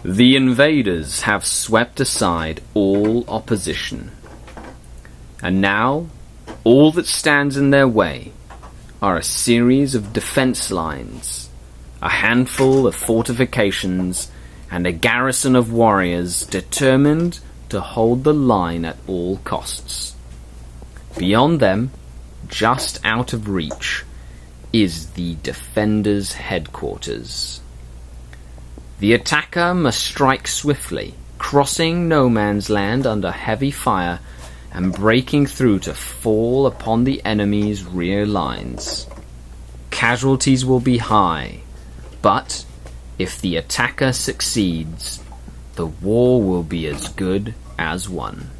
The invaders have swept aside all opposition, and now all that stands in their way are a series of defense lines, a handful of fortifications, and a garrison of warriors determined to hold the line at all costs. Beyond them, just out of reach, is the defenders' headquarters. The attacker must strike swiftly, crossing no man's land under heavy fire and breaking through to fall upon the enemy's rear lines. Casualties will be high, but if the attacker succeeds, the war will be as good as won.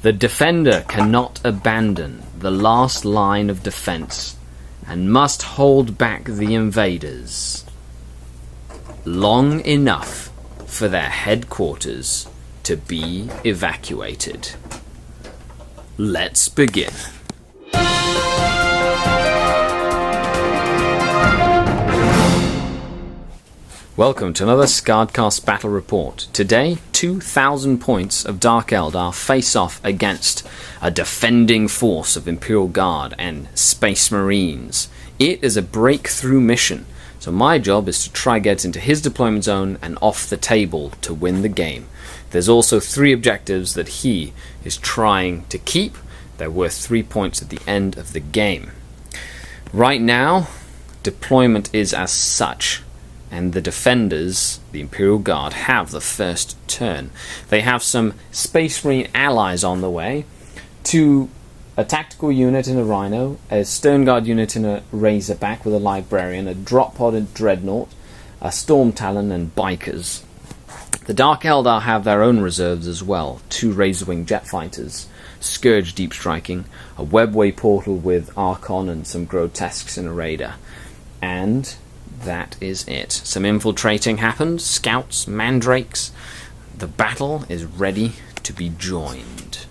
The defender cannot abandon the last line of defense and must hold back the invaders long enough for their headquarters to be evacuated. Let's begin. Welcome to another SkaredCast battle report. Today, 2,000 points of Dark Eldar face off against a defending force of Imperial Guard and Space Marines. It is a breakthrough mission, so my job is to try get into his deployment zone and off the table to win the game. There's also 3 objectives that he is trying to keep. They're worth 3 points at the end of the game. Right now, deployment is as such, and the defenders, the Imperial Guard, have the first turn. They have some Space Marine allies on the way, a tactical unit in a Rhino, a Stern Guard unit in a Razorback with a Librarian, a Drop Pod and Dreadnought, a Storm Talon and Bikers. The Dark Eldar have their own reserves as well, 2 Razorwing jet fighters, Scourge deep striking, a Webway portal with Archon and some Grotesques in a Raider. And that is it. Some infiltrating happened, scouts, mandrakes. The battle is ready to be joined.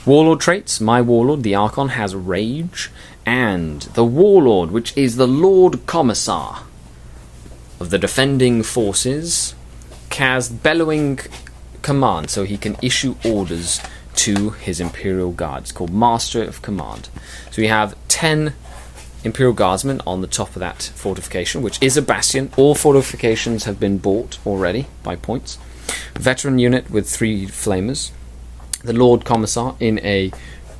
Warlord traits. My Warlord, the Archon, has Rage, and the Warlord, which is the Lord Commissar of the defending forces, has bellowing command, so he can issue orders to his Imperial Guards, called Master of Command. So we have 10 Imperial Guardsmen on the top of that fortification, which is a bastion. All fortifications have been bought already by points. Veteran unit with 3 flamers. The Lord Commissar in a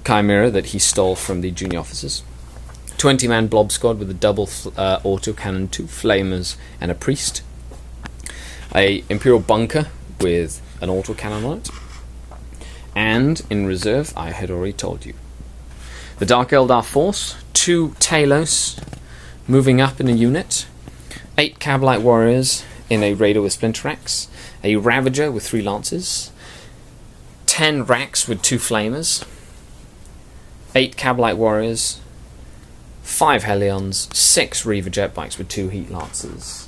Chimera that he stole from the junior officers. 20-man blob squad with a double autocannon, 2 flamers and a priest. A Imperial bunker with an autocannon on it. And in reserve, I had already told you, the Dark Eldar force, 2 Talos moving up in a unit, 8 Cabalite warriors in a Raider with Splinter Axe, a Ravager with 3 lances, 10 Racks with 2 flamers, 8 Cabalite warriors, 5 Hellions, 6 Reaver jet bikes with 2 Heat Lancers,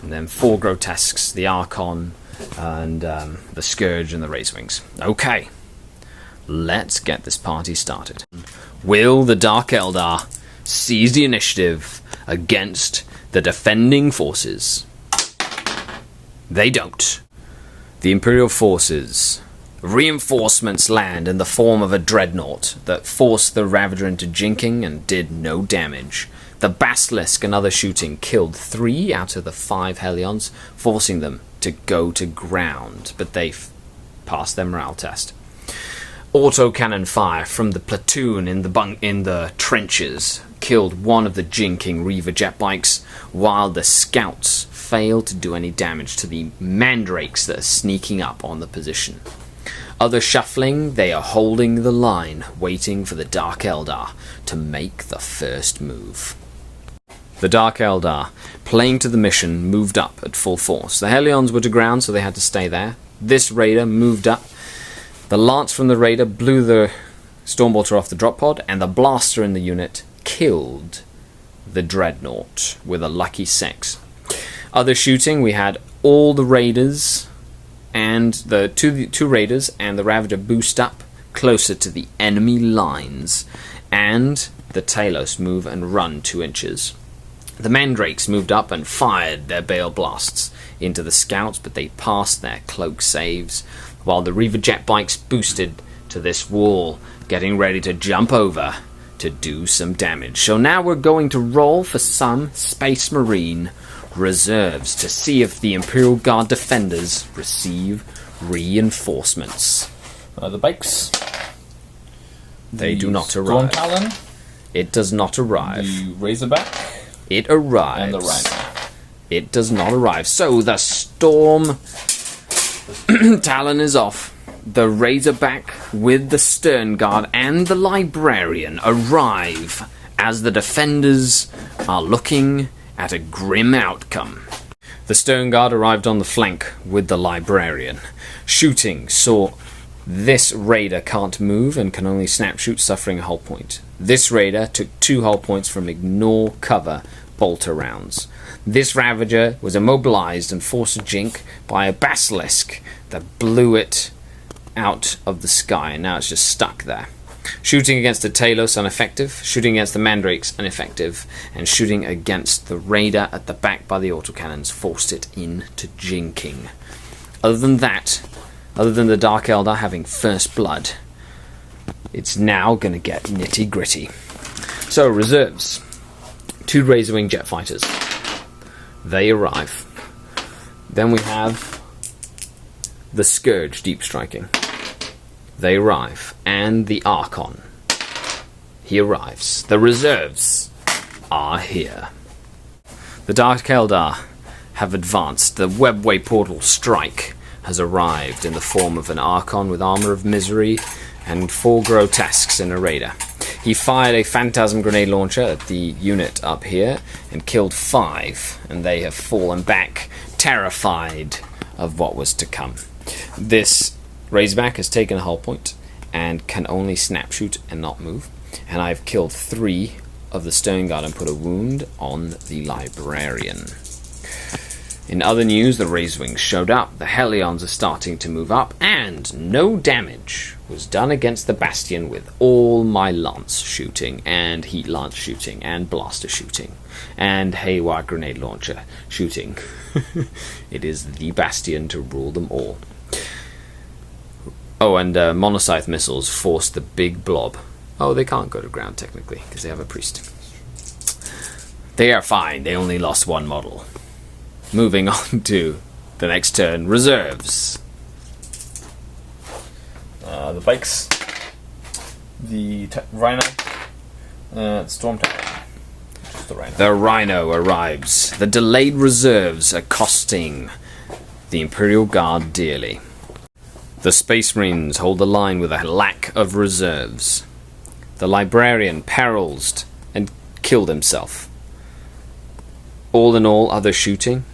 and then 4 Grotesques, the Archon, and the Scourge and the Razorwings. Okay, let's get this party started. Will the Dark Eldar seize the initiative against the defending forces? They don't. The Imperial forces. Reinforcements land in the form of a dreadnought that forced the Ravager into jinking and did no damage. The Basilisk and other shooting killed 3 out of the 5 Hellions, forcing them to go to ground, but they passed their morale test. Autocannon fire from the platoon in the trenches killed 1 of the jinking Reaver jet bikes, while the scouts failed to do any damage to the mandrakes that are sneaking up on the position. Other shuffling, they are holding the line, waiting for the Dark Eldar to make the first move. The Dark Eldar, playing to the mission, moved up at full force. The Hellions were to ground, so they had to stay there. This Raider moved up. The lance from the Raider blew the Stormbolter off the drop pod, and the blaster in the unit killed the Dreadnought with a lucky 6. Other shooting, we had all the Raiders and the two Raiders and the Ravager boost up closer to the enemy lines, and the Talos move and run 2 inches. The mandrakes moved up and fired their bale blasts into the scouts, but they passed their cloak saves, while the Reaver jet bikes boosted to this wall, getting ready to jump over to do some damage. So now we're going to roll for some Space Marine reserves to see if the Imperial Guard defenders receive reinforcements. The bikes. They do not Storm arrive. Talon. It does not arrive. The Razorback. It arrives. And the Rhino. It does not arrive. So the Storm Talon is off. The Razorback with the Stern Guard and the Librarian arrive as the defenders are looking at a grim outcome. The Stern Guard arrived on the flank with the Librarian. Shooting saw this Raider can't move and can only snap shoot, suffering a hull point. This Raider took 2 hull points from ignore cover bolter rounds. This Ravager was immobilized and forced to jink by a Basilisk that blew it out of the sky, and now it's just stuck there. Shooting against the Talos, ineffective. Shooting against the Mandrakes, ineffective. And shooting against the Raider at the back by the autocannons forced it into jinking. Other than that, other than the Dark Eldar having first blood, it's now going to get nitty gritty. So, reserves. 2 Razorwing jet fighters. They arrive. Then we have the Scourge deep striking. They arrive. And the Archon. He arrives. The reserves are here. The Dark Eldar have advanced. The Webway Portal Strike has arrived in the form of an Archon with Armor of Misery and 4 Grotesques in a Raider. He fired a Phantasm grenade launcher at the unit up here and killed 5, and they have fallen back, terrified of what was to come. This Razorback has taken a hull point and can only snap shoot and not move, and I've killed 3 of the Stern Guard and put a wound on the Librarian. In other news, the Razorwings showed up, the Hellions are starting to move up, and no damage was done against the Bastion with all my lance shooting, and heat lance shooting, and blaster shooting, and haywire grenade launcher shooting. It is the Bastion to rule them all. Oh, and monocyte missiles forced the big blob. Oh, they can't go to ground technically, because they have a priest. They are fine, they only lost 1 model. Moving on to the next turn, reserves. The bikes. The Rhino. Storm Talon. Just the Rhino. The Rhino arrives. The delayed reserves are costing the Imperial Guard dearly. The Space Marines hold the line with a lack of reserves. The Librarian perils and killed himself. All in all, other shooting.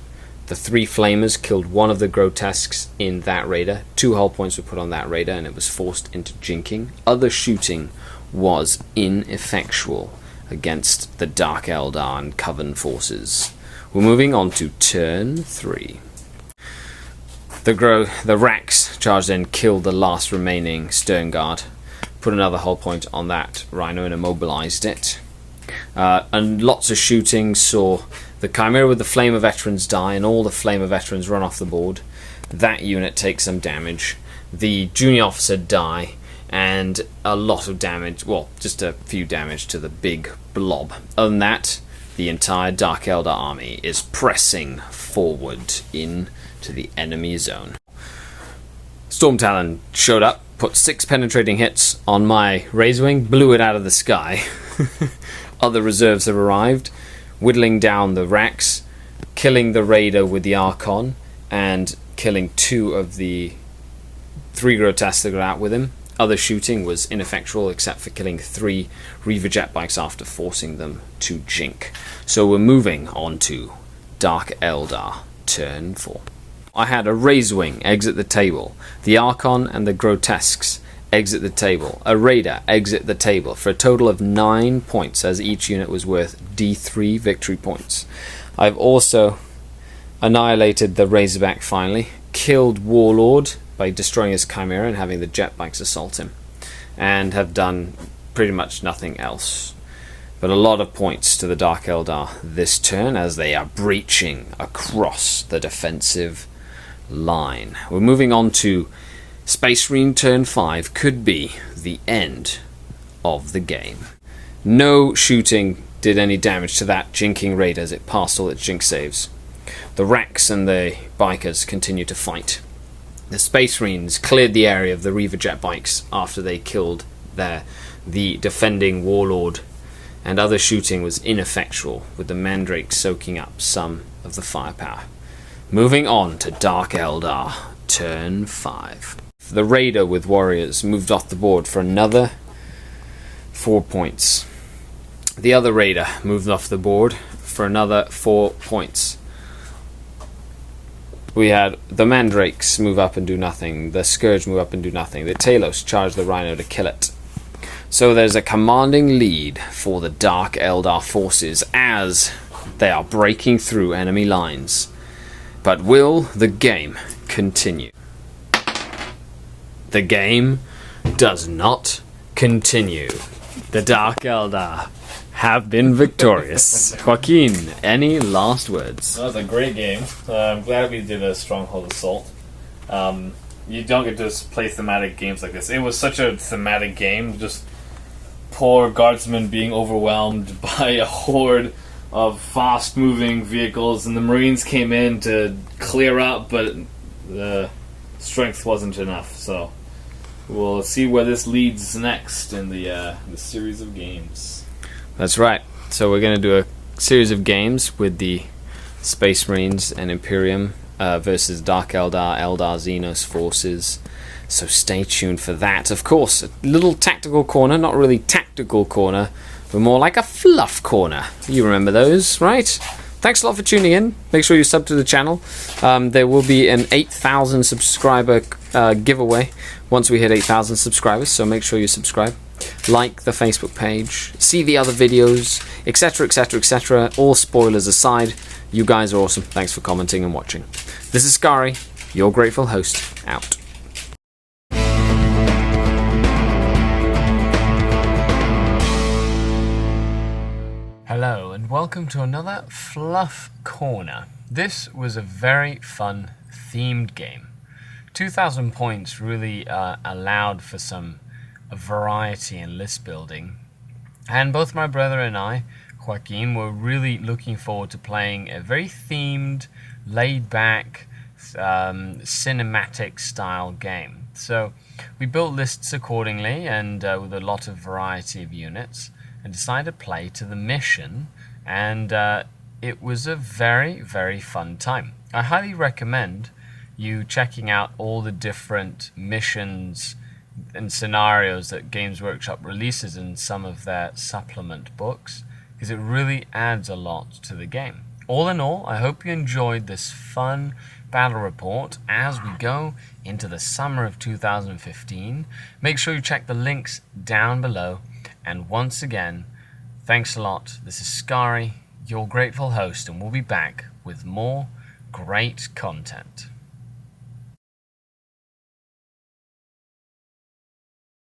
The 3 Flamers killed 1 of the Grotesques in that Raider. 2 hull points were put on that Raider and it was forced into jinking. Other shooting was ineffectual against the Dark Eldar and Coven forces. We're moving on to turn 3. The Rax charged in, killed the last remaining Stern Guard. Put another hull point on that Rhino and immobilized it. And lots of shooting saw the Chimera with the Flamer Veterans die and all the Flamer Veterans run off the board. That unit takes some damage. The Junior Officer die and a lot of damage, well, just a few damage to the big blob. Other than that, the entire Dark Eldar army is pressing forward into the enemy zone. Storm Talon showed up, put 6 penetrating hits on my Razorwing, blew it out of the sky. Other reserves have arrived, whittling down the Rax, killing the Raider with the Archon, and killing 2 of the 3 Grotesques that got out with him. Other shooting was ineffectual except for killing 3 Reaver jet bikes after forcing them to jink. So we're moving on to Dark Eldar, turn 4. I had a Razorwing exit the table, the Archon and the Grotesques exit the table, a Raider exit the table for a total of 9 points, as each unit was worth D3 victory points. I've also annihilated the Razorback finally, killed Warlord by destroying his Chimera and having the jet bikes assault him, and have done pretty much nothing else. But a lot of points to the Dark Eldar this turn as they are breaching across the defensive line. We're moving on to Space Marine turn 5. Could be the end of the game. No shooting did any damage to that jinking raid as it passed all its jink saves. The Rex and the bikers continue to fight. The Space Marines cleared the area of the Reaver jet bikes after they killed the defending warlord, and other shooting was ineffectual, with the Mandrakes soaking up some of the firepower. Moving on to Dark Eldar, turn 5. The Raider with warriors moved off the board for another 4 points. The other Raider moved off the board for another 4 points. We had the Mandrakes move up and do nothing, the Scourge move up and do nothing, the Talos charge the Rhino to kill it. So there's a commanding lead for the Dark Eldar forces as they are breaking through enemy lines. But will the game continue? The game does not continue. The Dark Eldar have been victorious. Joaquin, any last words? That was a great game. I'm glad we did a Stronghold Assault. You don't get to play thematic games like this. It was such a thematic game, just poor guardsmen being overwhelmed by a horde of fast-moving vehicles, and the Marines came in to clear up, but the strength wasn't enough. So we'll see where this leads next in the series of games. That's right. So we're going to do a series of games with the Space Marines and Imperium versus Dark Eldar, Eldar Xenos forces. So stay tuned for that. Of course, a little tactical corner, not really tactical corner, but more like a fluff corner. You remember those, right? Thanks a lot for tuning in. Make sure you sub to the channel. There will be an 8,000 subscriber giveaway once we hit 8,000 subscribers, so make sure you subscribe. Like the Facebook page, see the other videos, etc, etc, etc. All spoilers aside, you guys are awesome. Thanks for commenting and watching. This is Skari, your grateful host, out. Hello and welcome to another Fluff Corner. This was a very fun themed game. 2,000 points really allowed for some variety in list building, and both my brother and I, Joaquin, were really looking forward to playing a very themed, laid-back, cinematic style game. So we built lists accordingly and with a lot of variety of units, and decided to play to the mission, and it was a very, very fun time. I highly recommend you checking out all the different missions and scenarios that Games Workshop releases in some of their supplement books, because it really adds a lot to the game. All in all, I hope you enjoyed this fun battle report as we go into the summer of 2015. Make sure you check the links down below, and once again, thanks a lot. This is Skari, your grateful host, and we'll be back with more great content.